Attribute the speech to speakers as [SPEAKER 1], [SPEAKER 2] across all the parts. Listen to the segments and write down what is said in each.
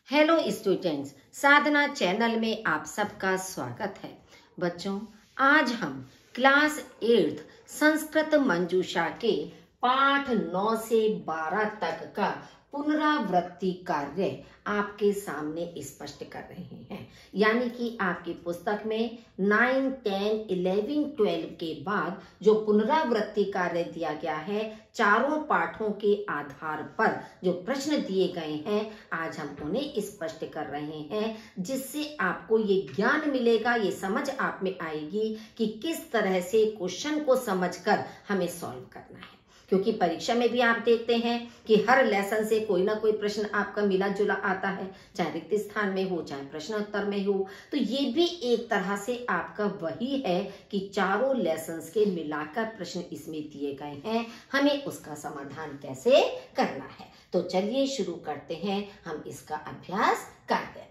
[SPEAKER 1] Hello students, साधना channel में आप सबका स्वागत है। बच्चों, आज हम क्लास 8 संस्कृत मंजूषा के पाठ 9 से 12 तक का पुनरावृत्ति कार्य आपके सामने स्पष्ट कर रहे हैं। यानी कि आपकी पुस्तक में 9, 10, 11, 12 के बाद जो पुनरावृत्ति कार्य दिया गया है, चारों पाठों के आधार पर जो प्रश्न दिए गए हैं, आज हम उन्हें स्पष्ट कर रहे हैं, जिससे आपको ये ज्ञान मिलेगा, ये समझ आप में आएगी कि किस तरह से क्वेश्चन को समझकर हमें सॉल्व करना है। क्योंकि परीक्षा में भी आप देखते हैं कि हर लेसन से कोई ना कोई प्रश्न आपका मिला जुला आता है, चाहे रिक्त स्थान में हो, चाहे प्रश्न उत्तर में हो। तो ये भी एक तरह से आपका वही है कि चारों लेसन्स के मिलाकर प्रश्न इसमें दिए गए हैं, हमें उसका समाधान कैसे करना है। तो चलिए शुरू करते हैं हम इसका अभ्यास कार्य।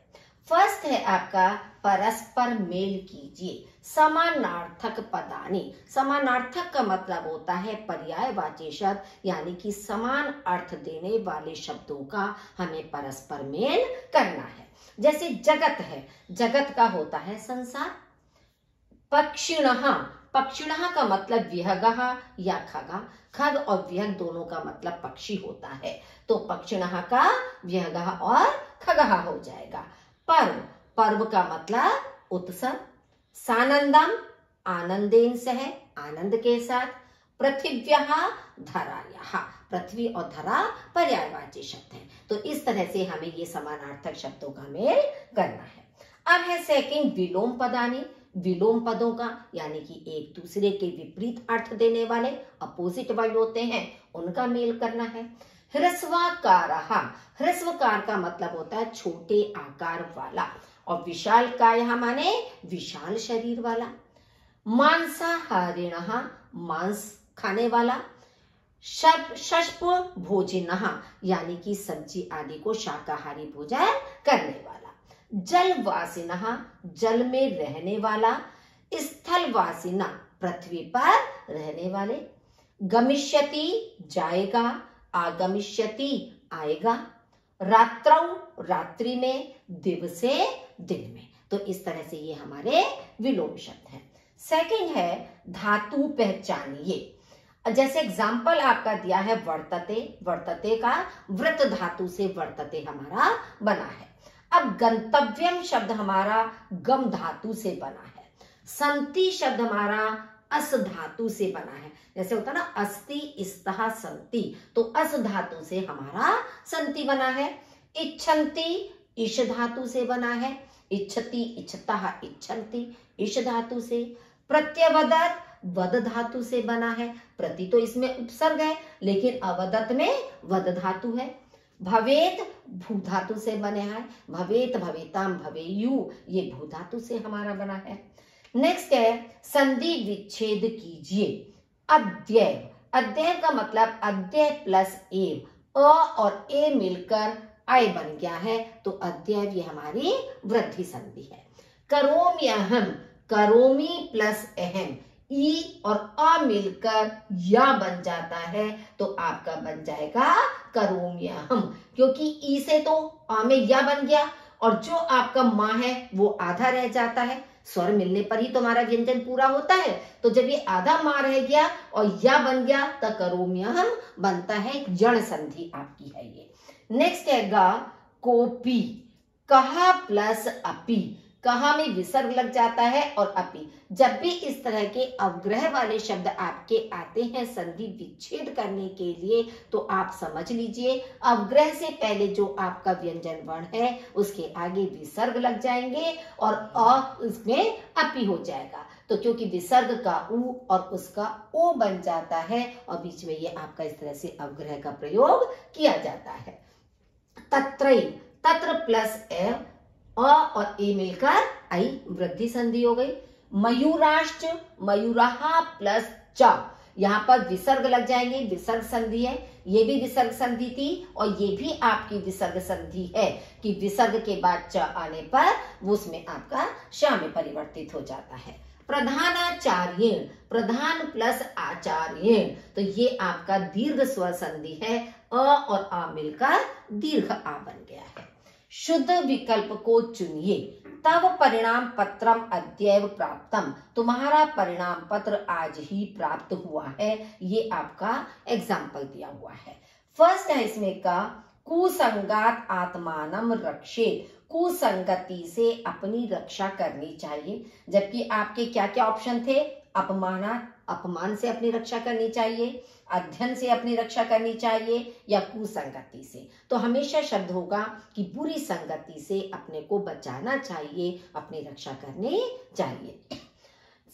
[SPEAKER 1] फर्स्ट है आपका परस्पर मेल कीजिए समानार्थक पदानी। समानार्थक का मतलब होता है पर्यायवाची शब्द, यानी कि समान अर्थ देने वाले शब्दों का हमें परस्पर मेल करना है। जैसे जगत है, जगत का होता है संसार। पक्षिणः, पक्षिणः का मतलब विहगः या खगा। खग और विहग दोनों का मतलब पक्षी होता है, तो पक्षिणः का विहगः और खगः हो जाएगा। पर्व, पर्व का मतलब उत्सव। सानंदम, आनंदेन सह, आनंद के साथ। पृथिव्यः धरायाः, पृथ्वी और धरा पर्यायवाची शब्द हैं। तो इस तरह से हमें ये समानार्थक शब्दों का मेल करना है। अब है सेकंड विलोम पदानी। विलोम पदों का यानी कि एक दूसरे के विपरीत अर्थ देने वाले, अपोजिट वर्ड होते हैं, उनका मेल करना है। ह्रस्वकारः, ह्रस्वकार का मतलब होता है छोटे आकार वाला, और विशालकाय माने विशाल शरीर वाला। मांसाहारिणः, मांस खाने वाला। शष्प भोजिनः, यानी कि सब्जी आदि को शाकाहारी भोजन करने वाला। जलवासिनः, जल में रहने वाला। स्थलवासिना, पृथ्वी पर रहने वाले। गमिष्यति, जाएगा। आगमिष्यति, आएगा। रात्रौ, रात्रि में। दिवसे, दिन में। तो इस तरह से ये हमारे विलोम शब्द हैं। सेकंड है धातु पहचानिए। जैसे एग्जाम्पल आपका दिया है वर्तते, वर्तते का वृत धातु से वर्तते हमारा बना है। अब गंतव्यम शब्द हमारा गम धातु से बना है। संति शब्द हमारा अस धातु से बना है। जैसे होता है ना अस्ति इस्तः संति, तो अस धातु से हमारा संति बना है। इच्छन्ति इश धातु से बना है। इच्छति इच्छतः इच्छन्ति इश धातु से। प्रत्यवदत वद धातु से बना है। प्रति तो इसमें उपसर्ग है, लेकिन अवदत में वद धातु है। भवेत भू धातु से बने हैं। भवेत भवेताम भवेयु, ये भू धातु से हमारा बना है। नेक्स्ट है संधि विच्छेद कीजिए। अद्यैव, अद्यैव का मतलब अद्य प्लस एव, अ और ए मिलकर आय बन गया है, तो अद्यैव ये हमारी वृद्धि संधि है। करोम्यहम, करोमी प्लस अहम, ई और अ मिलकर या बन जाता है, तो आपका बन जाएगा करोम्यहम, क्योंकि ई से तो अ में या बन गया, और जो आपका माँ है वो आधा रह जाता है। स्वर मिलने पर ही तुम्हारा व्यंजन पूरा होता है, तो जब ये आधा माँ रह गया और या बन गया तो करोम्यहम बनता है, जड़ संधि आपकी है ये। नेक्स्ट है गा कोपी, कहा प्लस अपी। कहा में विसर्ग लग जाता है, और अपी, जब भी इस तरह के अवग्रह वाले शब्द आपके आते हैं संधि विच्छेद करने के लिए, तो आप समझ लीजिए अवग्रह से पहले जो आपका व्यंजन वर्ण है उसके आगे विसर्ग लग जाएंगे, और अ इसमें अपी हो जाएगा। तो क्योंकि विसर्ग का उ और उसका ओ बन जाता है, और बीच में ये आपका इस तरह से अवग्रह का प्रयोग किया जाता है। तत्रई, तत्र प्लस ए, अ और ए मिलकर आई, वृद्धि संधि हो गई। मयूराष्ट्र, मयूरहा प्लस च, यहाँ पर विसर्ग लग जाएंगे, विसर्ग संधि है। ये भी विसर्ग संधि थी, और ये भी आपकी विसर्ग संधि है कि विसर्ग के बाद च आने पर वो उसमें आपका श में परिवर्तित हो जाता है। प्रधानाचार्येण, प्रधान प्लस आचार्येण, तो ये आपका दीर्घ स्वर संधि है। अ और आ मिलकर दीर्घ आ बन गया है। शुद्ध विकल्प को चुनिए। तब परिणाम पत्रम अद्यैव प्राप्तम, तुम्हारा परिणाम पत्र आज ही प्राप्त हुआ है। ये आपका एग्जाम्पल दिया हुआ है। फर्स्ट है इसमें का कुसंगात आत्मानम रक्षेत, कुसंगति से अपनी रक्षा करनी चाहिए। जबकि आपके क्या क्या ऑप्शन थे, अपमानात, अपमान से अपनी रक्षा करनी चाहिए, अध्ययन से अपनी रक्षा करनी चाहिए, या कुसंगति से। तो हमेशा शब्द होगा कि बुरी संगति से अपने को बचाना चाहिए, अपनी रक्षा करनी चाहिए।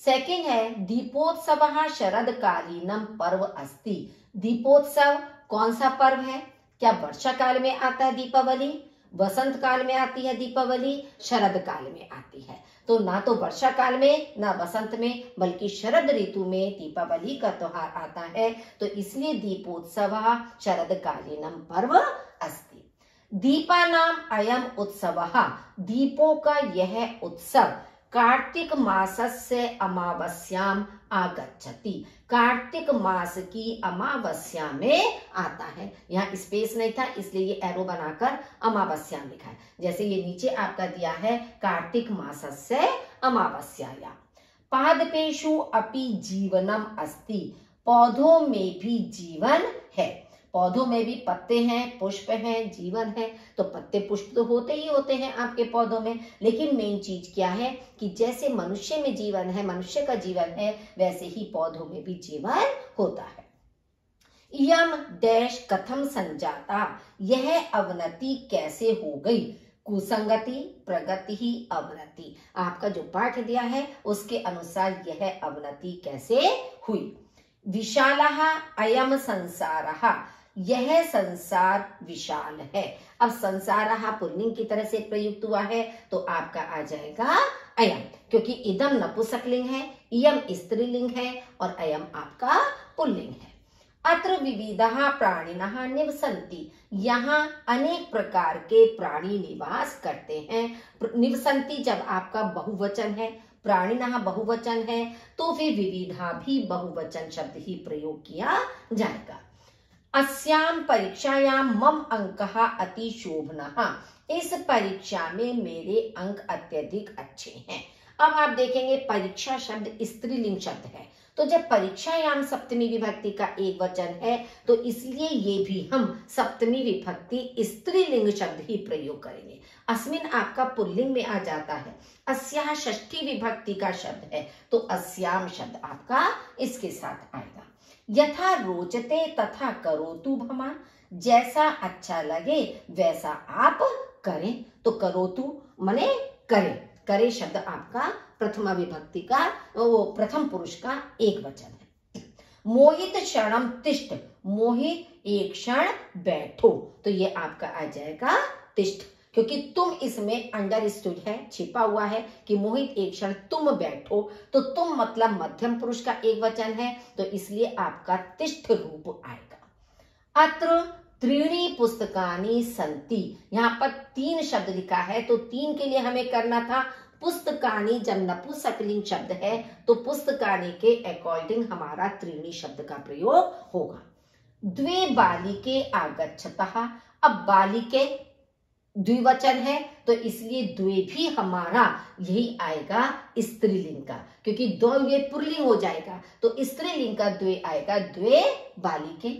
[SPEAKER 1] सेकंड है दीपोत्सव शरदकालीनम पर्व अस्ति। दीपोत्सव कौन सा पर्व है? क्या वर्षा काल में आता है दीपावली, वसंत काल में आती है दीपावली, शरद काल में आती है? तो ना तो वर्षा काल में ना वसंत में, बल्कि शरद ऋतु में दीपावली का त्योहार आता है। तो इसलिए दीपोत्सव शरदकालीनम पर्व अस्ति। दीपानाम अयम उत्सवः, दीपों का यह उत्सव कार्तिक मासस्य अमावस्याम आगच्छति, कार्तिक मास की अमावस्या में आता है। यहाँ स्पेस नहीं था इसलिए ये एरो बनाकर अमावस्या लिखा है। जैसे ये नीचे आपका दिया है कार्तिक मासस्य अमावस्यायाम। पादपेषु अपि जीवनम अस्ति, पौधों में भी जीवन है। पौधों में भी पत्ते हैं, पुष्प हैं, जीवन है। तो पत्ते पुष्प तो होते ही होते हैं आपके पौधों में, लेकिन मेन चीज क्या है कि जैसे मनुष्य में जीवन है, मनुष्य का जीवन है, वैसे ही पौधों में भी जीवन होता है। इयम डैश कथम संजाता, यह अवनति कैसे हो गई? कुसंगति प्रगति ही अवनति, आपका जो पाठ दिया है उसके अनुसार यह अवनति कैसे हुई। विशालः अयम संसारः, यह संसार विशाल है। अब संसारः पुल्लिंग की तरह से प्रयुक्त हुआ है तो आपका आ जाएगा अयम, क्योंकि इदम नपुंसकलिंग है, इयम स्त्रीलिंग है और अयम आपका पुल्लिंग है। अत्र विविधः प्राणिनः निवसन्ति, यहाँ अनेक प्रकार के प्राणी निवास करते हैं। निवसन्ति जब आपका बहुवचन है, प्राणिनः बहुवचन है, तो फिर विविधा भी बहुवचन शब्द ही प्रयोग किया जाएगा। अस्याम परीक्षायाम मम अंकः अति शोभनः, इस परीक्षा में मेरे अंक अत्यधिक अच्छे हैं। अब आप देखेंगे परीक्षा शब्द स्त्रीलिंग शब्द है, तो जब परीक्षायाम सप्तमी विभक्ति का एक वचन है तो इसलिए ये भी हम सप्तमी विभक्ति स्त्रीलिंग शब्द ही प्रयोग करेंगे। अस्मिन आपका पुल्लिंग में आ जाता है, अस्याः षष्ठी विभक्ति का शब्द है तो अस्याम शब्द आपका इसके साथ आएगा। यथा रोचते तथा करोतु भवान, जैसा अच्छा लगे वैसा आप करें। तो करोतु माने करें, करे शब्द आपका प्रथमा विभक्ति का, वो प्रथम पुरुष का एक वचन है। मोहित क्षणम तिष्ठ, मोहित एक क्षण बैठो, तो ये आपका आ जाएगा तिष्ठ, क्योंकि तुम इसमें अंडरस्टूड है, छिपा हुआ है कि मोहित एक क्षण तुम बैठो, तो तुम मतलब मध्यम पुरुष का एक वचन है तो इसलिए आपका तिष्ठ रूप आएगा। अत्र त्रीणि पुस्तकानि सन्ति, यहाँ पर 3 शब्द लिखा है तो 3 के लिए हमें करना था पुस्तकानि, जब नपुंसकलिंग शब्द है तो पुस्तकानि के अकॉर्डिंग हमारा त्रीणि शब्द का प्रयोग होगा। द्वे बालिके आगच्छतः, अब बालिके द्विवचन है तो इसलिए द्वे भी हमारा यही आएगा स्त्रीलिंग का, क्योंकि दो ये पुल्लिंग हो जाएगा तो स्त्रीलिंग का द्वे आएगा, द्वे बालिके।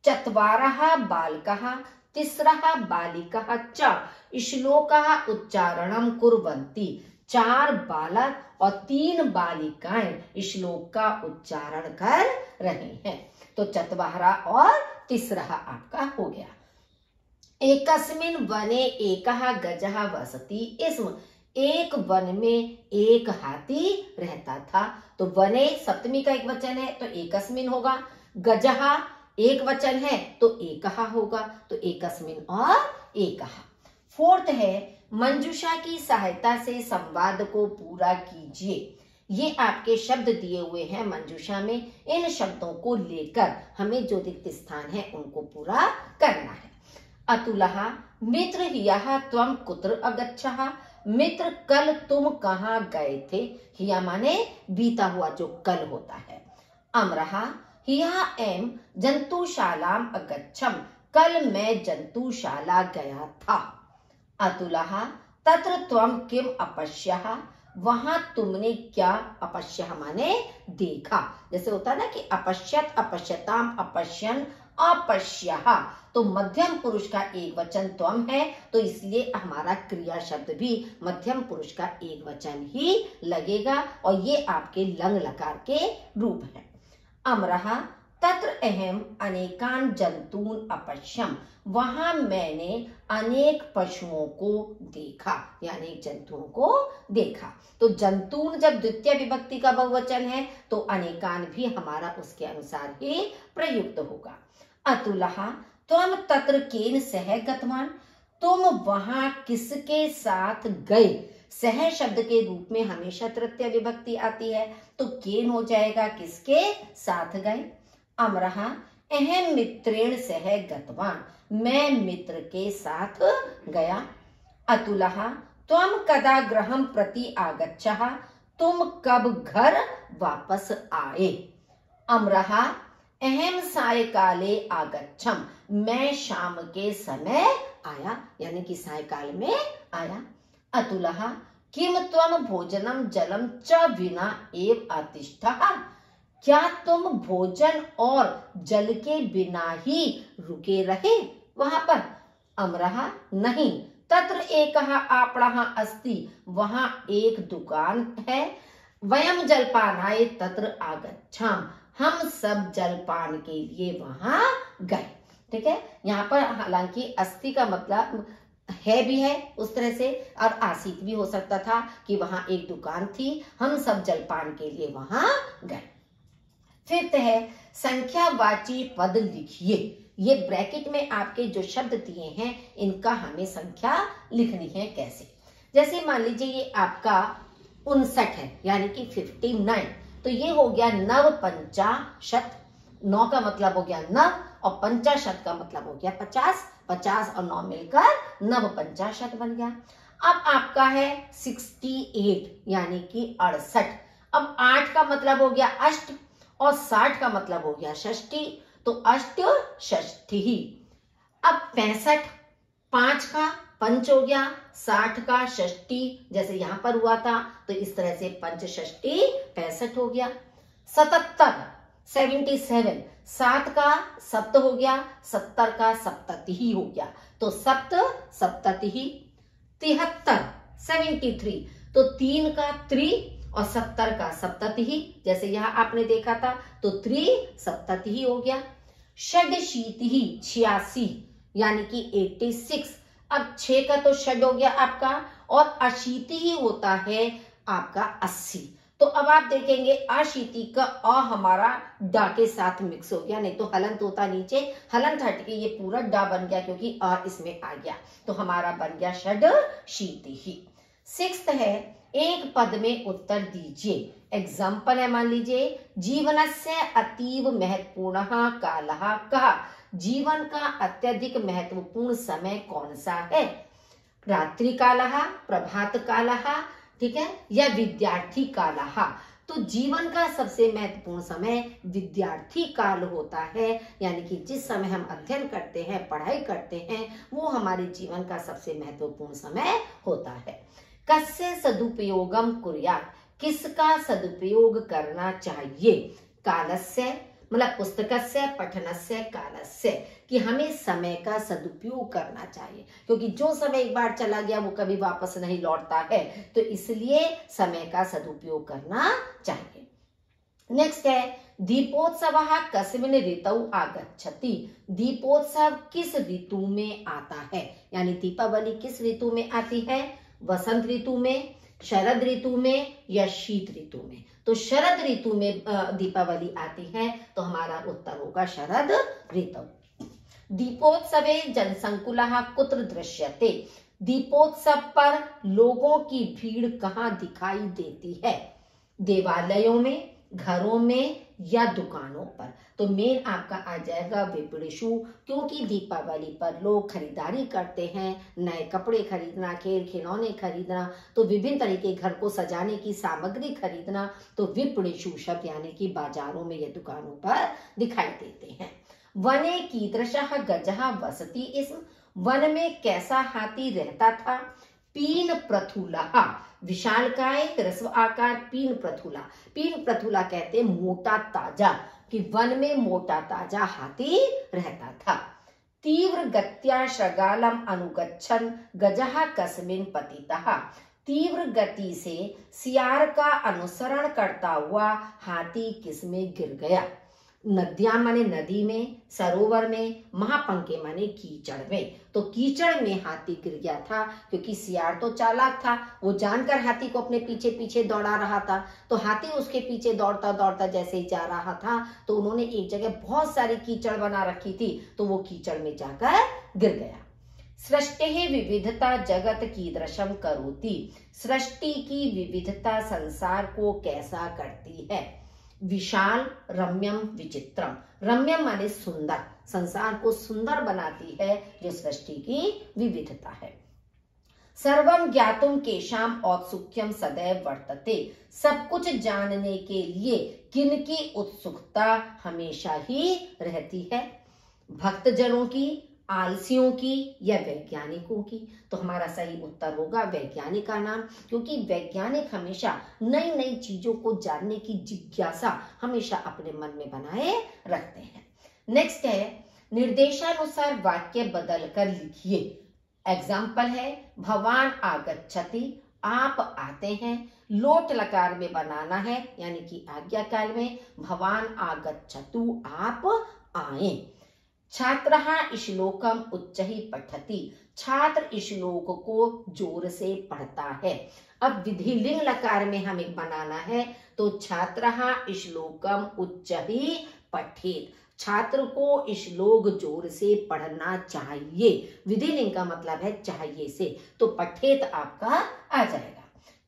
[SPEAKER 1] चत्वारः बालकः, तिस्रः बालिकः च श्लोकः उच्चारणं कुर्वन्ति, 4 बालक और 3 बालिकाएं श्लोक का उच्चारण कर रहे हैं। तो चत्वारा और तिस्रः आपका हो गया। एकस्मिन् वने एकः गजः वसति, इसमें एक वन में एक हाथी रहता था। तो वने सप्तमी का एक वचन है तो एकस्मिन् होगा, गजः एक वचन है तो एकः होगा, तो एकस्मिन् और एकः। फोर्थ है मंजूषा की सहायता से संवाद को पूरा कीजिए। ये आपके शब्द दिए हुए हैं मंजूषा में, इन शब्दों को लेकर हमें जो रिक्त स्थान है उनको पूरा करना है। अतुलः मित्र ह्यः त्वं कुत्र अगच्छः, मित्र कल तुम कहाँ गए थे, ह्यः माने बीता हुआ जो कल होता है। अमरः ह्यः एम जंतुशालाम अगच्छम, कल मैं जंतुशाला गया था। अतुलः तत्र त्वं किम अपश्यः, वहां तुमने क्या, अपश्यः माने देखा। जैसे होता है ना कि अपश्यत, अपश्यताम, अपश्यन, अपश्यः, तो मध्यम पुरुष का एक वचन त्वम है, तो इसलिए हमारा क्रिया शब्द भी मध्यम पुरुष का एक वचन ही लगेगा, और ये आपके लंग लकार के रूप है। अमरः तत्र अहम अनेकान जंतून अपश्यम, वहां मैंने अनेक पशुओं को देखा, यानी जंतुओं को देखा। तो जंतून जब द्वितीय विभक्ति का बहुवचन है तो अनेकान भी हमारा उसके अनुसार ही प्रयुक्त होगा। अतुलः त्वम तत्र केन सह गतवान, तुम वहां किसके साथ गए। सह शब्द के रूप में हमेशा तृतीय विभक्ति आती है, तो केन हो जाएगा किसके साथ गए। अमरः अहम मित्रेण सह गतवान, मैं मित्र के साथ गया। अतुलः त्वम कदा गृहं प्रति आगच्छः, तुम कब घर वापस आए। अमरः अहम सायकाले आगच्छम, मैं शाम के समय आया, यानी कि सायकाल में आया। अतुलः किम त्वम भोजनम जलम च विना एव अतिष्ठः, क्या तुम भोजन और जल के बिना ही रुके रहे वहां पर। अमरः नहीं, तत्र एकः आपणः अस्ति, वहां एक दुकान है। वयम जलपानाय तत्र आगच्छाम, हम सब जलपान के लिए वहां गए। ठीक है, यहाँ पर हालांकि अस्ति का मतलब है भी है उस तरह से, और आसित भी हो सकता था कि वहां एक दुकान थी, हम सब जलपान के लिए वहां गए। फिफ्थ है संख्यावाची पद लिखिए। ये ब्रैकेट में आपके जो शब्द दिए हैं इनका हमें संख्या लिखनी है। कैसे, जैसे मान लीजिए ये आपका 59 है, यानी कि 59, तो ये हो गया नव पंचाशत। 9 का मतलब हो गया नव, और पंचाशत का मतलब हो गया 50। 50 और 9 मिलकर नव पंचाशत बन गया। अब आपका है 68, यानी कि 68। अब 8 का मतलब हो गया अष्ट, और 60 का मतलब हो गया षष्ठी, तो अष्ट षष्ठी ही। अब 65, 5 का पंच हो गया, 60 का षष्ठी, जैसे यहां पर हुआ था, तो इस तरह से पंच षष्ठी 65 हो गया। 77, 77, 7 का सप्त हो गया, 70 का सप्तति ही हो गया, तो सप्त सप्तति ही। 73, 73, तो 3 का त्रि और 70 का सप्तति ही, जैसे यहां आपने देखा था, तो त्रि सप्तति ही हो गया। षडशीति ही 86, यानी कि 86। अब 6 का तो षड हो गया आपका, और अशीति ही होता है आपका 80। तो अब आप देखेंगे अशीति का अ हमारा डा के साथ मिक्स हो गया, नहीं तो हलंत होता नीचे, हलंत हट के ये पूरा डा बन गया क्योंकि अ इसमें आ गया, तो हमारा बन गया षडशीति ही। 6th है एक पद में उत्तर दीजिए। एग्जाम्पल है, मान लीजिए जीवनस्य अतीव महत्वपूर्णः कालः कः, जीवन का अत्यधिक महत्वपूर्ण समय कौन सा है। रात्रि कालः, प्रभात कालः, ठीक है, या विद्यार्थी कालः। तो जीवन का सबसे महत्वपूर्ण समय विद्यार्थी काल होता है, यानी कि जिस समय हम अध्ययन करते हैं, पढ़ाई करते हैं, वो हमारे जीवन का सबसे महत्वपूर्ण समय होता है। कस्य सदुपयोगम कुर्यात्, किसका सदुपयोग करना चाहिए। कालस्य मतलब पुस्तकस्य, पठनस्य, कालस्य, कि हमें समय का सदुपयोग करना चाहिए, क्योंकि जो समय एक बार चला गया वो कभी वापस नहीं लौटता है, तो इसलिए समय का सदुपयोग करना चाहिए। नेक्स्ट है दीपोत्सवः कस्मिन् ऋतौ आगच्छति, दीपोत्सव किस ऋतु में आता है, यानी दीपावली किस ऋतु में आती है। वसंत ऋतु में, शरद ऋतु में, या शीत ऋतु में। तो शरद ऋतु में दीपावली आती है, तो हमारा उत्तर होगा शरद ऋतु। दीपोत्सवे जनसंकुलः कुत्र दृश्यते, दीपोत्सव पर लोगों की भीड़ कहाँ दिखाई देती है। देवालयों में, घरों में, या दुकानों पर। तो मेन आपका आ जाएगा विपणिषु, क्योंकि दीपावली पर लोग खरीदारी करते हैं, नए कपड़े खरीदना, खेल खिलौने खरीदना, तो विभिन्न तरीके घर को सजाने की सामग्री खरीदना, तो विपणिषु शब्द यानी कि बाजारों में या दुकानों पर दिखाई देते हैं। वने कीदृशः गजः वसति स्म, वन में कैसा हाथी रहता था? पीन प्रथुला, विशालकाय ह्रस्व आकार पीन प्रथुला। पीन प्रथुला कहते हैं मोटा ताजा, कि वन में मोटा ताजा हाथी रहता था। तीव्र गत्या शृगालम अनुगच्छन् गजः कस्मिन् पतितः, तीव्र गति से सियार का अनुसरण करता हुआ हाथी किसमें गिर गया? नदियां माने नदी में, सरोवर में, महापंखे माने कीचड़ में। तो कीचड़ में हाथी गिर गया था, क्योंकि सियार तो चालाक था, वो जानकर हाथी को अपने पीछे पीछे दौड़ा रहा था। तो हाथी उसके पीछे दौड़ता दौड़ता जैसे ही जा रहा था, तो उन्होंने एक जगह बहुत सारी कीचड़ बना रखी थी, तो वो कीचड़ में जाकर गिर गया। सृष्टि विविधता जगत कीदृशम करोति, सृष्टि की विविधता संसार को कैसा करती है? विशाल रम्यम विचित्रम, रम्यम माने सुंदर, संसार को सुंदर बनाती है जो सृष्टि की विविधता है। सर्वम ज्ञातुम केशाम औत्सुक्यम सदैव वर्तते, सब कुछ जानने के लिए किनकी उत्सुकता हमेशा ही रहती है? भक्तजनों की, आलसियों की या वैज्ञानिकों की? तो हमारा सही उत्तर होगा वैज्ञानिक का नाम, क्योंकि वैज्ञानिक हमेशा नई नई चीजों को जानने की जिज्ञासा हमेशा अपने मन में बनाए रखते हैं। नेक्स्ट है, निर्देशानुसार वाक्य बदल कर लिखिए। एग्जाम्पल है, भवान आगच्छति, आप आते हैं। लोट लकार में बनाना है, यानी कि आज्ञाकाल में, भवान आगच्छतु, आप आए। छात्रः श्लोकम उच्चैः पठति, छात्र श्लोक को जोर से पढ़ता है। अब विधिलिंग लकार में हमें बनाना है, तो छात्रः श्लोकम उच्चैः पठेत्, छात्र को श्लोक जोर से पढ़ना चाहिए। विधिलिंग का मतलब है चाहिए से, तो पठेत आपका आ जाएगा।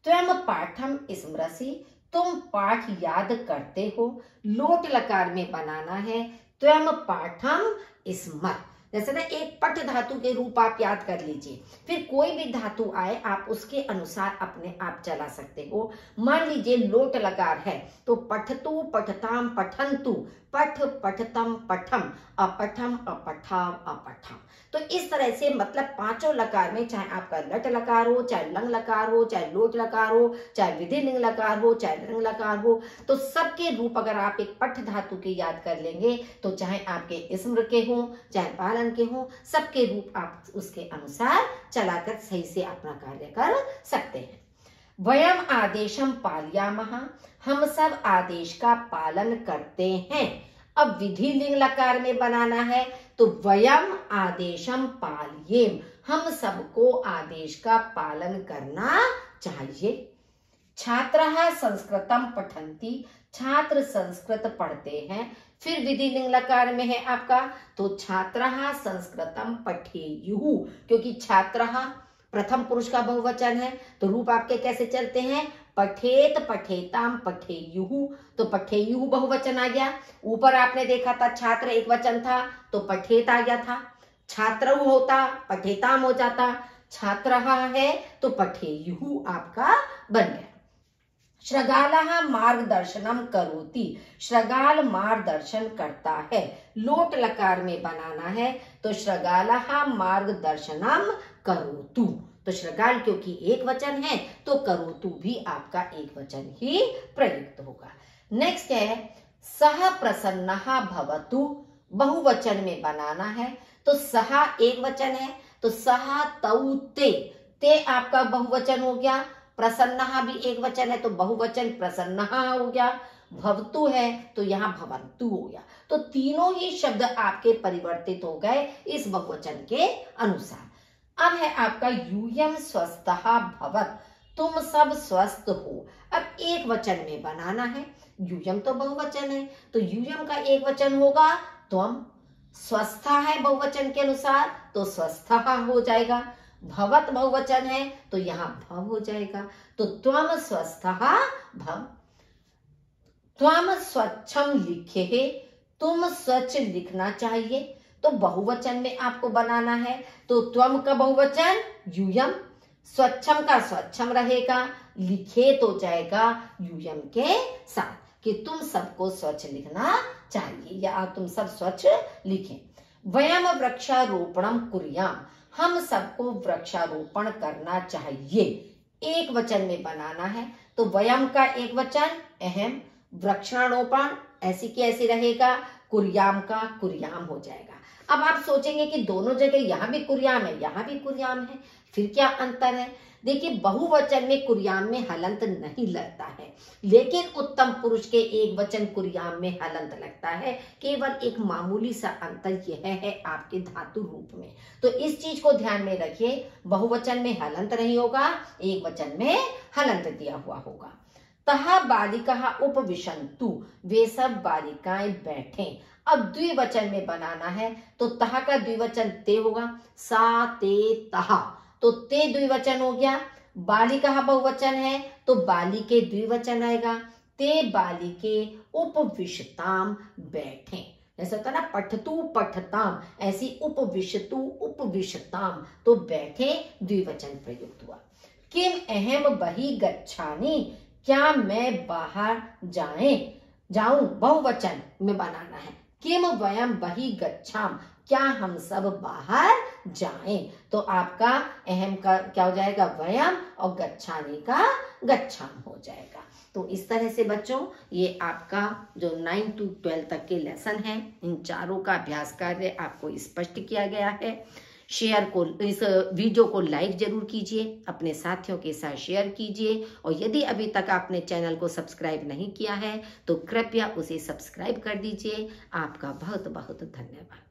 [SPEAKER 1] त्वं पाठम स्मरसि, तुम पाठ याद करते हो। लोट लकार में बनाना है, त्वं पाठम स्मर, जैसे ना एक पठ धातु के रूप आप याद कर लीजिए, फिर कोई भी धातु आए आप उसके अनुसार अपने आप चला सकते हो। मान लीजिए लोट लकार है, तो पठतु पठताम पठंतु, पठ पठतम पठम, अपठम अपठाम अपठम। तो इस तरह से मतलब पांचों लकार में, चाहे आपका लट लकार हो, चाहे लंग लकार हो, चाहे लोट लकार हो, चाहे विधिलिंग लकार हो, चाहे रंग लकार हो, तो सबके रूप अगर आप एक पठ धातु के याद कर लेंगे, तो चाहे आपके स्मृ के हों, चाहे पालन के हों, सबके रूप आप उसके अनुसार चलाकर सही से अपना कार्य कर सकते हैं। वयम आदेशम पालयामः, हम सब आदेश का पालन करते हैं। अब विधि लिंग लकार में बनाना है, तो वयम आदेशम पाल्येम, हम सबको आदेश का पालन करना चाहिए। छात्रः संस्कृतम पठन्ति, छात्र संस्कृत पढ़ते हैं। फिर विधि लिंग लकार में है आपका, तो छात्रः संस्कृतम पठेयुः, क्योंकि छात्रः प्रथम पुरुष का बहुवचन है, तो रूप आपके कैसे चलते हैं? पठेत पठेताम पठेयुः, तो पठेयुः बहुवचन आ गया। ऊपर आपने देखा था छात्र एक वचन था, तो पठेत आ गया था। छात्रौ होता पठेताम हो जाता, छात्रः है तो पठेयुः आपका बन गया। श्रृगालः मार्गदर्शनम करोति, श्रृगाल मार्गदर्शन करता है। लोट लकार में बनाना है, तो श्रृगालः मार्गदर्शनम करोतु, तो श्रृगाल क्योंकि एक वचन है, तो करोतु भी आपका एक वचन ही प्रयुक्त होगा। नेक्स्ट है, सह प्रसन्नः भवतु, बहुवचन में बनाना है, तो सह एक वचन है, तो सह तौ ते, ते आपका बहुवचन हो गया। प्रसन्नः भी एक वचन है, तो बहुवचन प्रसन्नः हो गया। भवतु है तो यहाँ भवन्तु हो गया। तो तीनों ही शब्द आपके परिवर्तित हो गए इस बहुवचन के अनुसार। अब है आपका यूयम स्वस्थः भवत्, तुम सब स्वस्थ हो। अब एक वचन में बनाना है, यूयम तो बहुवचन है, तो यूयम का एक वचन होगा त्वम। स्वस्थ है बहुवचन के अनुसार, तो स्वस्थः हो जाएगा। भवत बहुवचन है, तो यहाँ भव हो जाएगा, तो त्वम स्वस्थः भव। त्वम स्वच्छम लिखे, तुम स्वच्छ लिखना चाहिए, तो बहुवचन में आपको बनाना है, तो त्वम का बहुवचन यूयम, स्वच्छम का स्वच्छम रहेगा, लिखे तो जाएगा यूयम के साथ, कि तुम सबको स्वच्छ लिखना चाहिए या तुम सब स्वच्छ लिखें। वयम वृक्षारोपणम कुर्याम, हम सबको वृक्षारोपण करना चाहिए। एक वचन में बनाना है तो वयम का एक वचन अहम, वृक्षारोपण ऐसी की ऐसी रहेगा, कुर्याम का कुर्याम हो जाएगा। अब आप सोचेंगे कि दोनों जगह यहां भी कुर्याम है, यहां भी कुर्याम है, फिर क्या अंतर है? देखिए, बहुवचन में कुर्याम में हलंत नहीं लगता है, लेकिन उत्तम पुरुष के एक वचन कुर्याम में हलंत लगता है। केवल एक मामूली सा अंतर यह है आपके धातु रूप में। तो इस चीज को ध्यान में रखिए, बहुवचन में हलंत नहीं होगा, एक वचन में हलंत दिया हुआ होगा। तहा बालिका उपविशन्तु, वे सब बालिकाएं बैठें। अब द्विवचन में बनाना है तो तहा का द्विवचन ते होगा, सा ते तहा, तो ते द्विवचन हो गया। बालिका बहुवचन है तो बालिके द्विवचन आएगा, ते बालिके उपविशताम बैठें। जैसा होता ना पठतु पठताम, ऐसी उपविशतु उपविशताम, तो बैठे द्विवचन प्रयुक्त हुआ। किम अहम बहि गच्छामि, क्या मैं बाहर जाऊं, बहुवचन में बनाना है। किम वयम बहि गच्छाम, क्या हम सब बाहर जाएं, तो आपका अहम का क्या हो जाएगा, वयम, और गच्छामि का गच्छाम हो जाएगा। तो इस तरह से बच्चों ये आपका जो 9 to 12 तक के लेसन है, इन चारों का अभ्यास कार्य आपको स्पष्ट किया गया है। शेयर को, इस वीडियो को लाइक जरूर कीजिए, अपने साथियों के साथ शेयर कीजिए, और यदि अभी तक आपने चैनल को सब्सक्राइब नहीं किया है तो कृपया उसे सब्सक्राइब कर दीजिए। आपका बहुत बहुत धन्यवाद।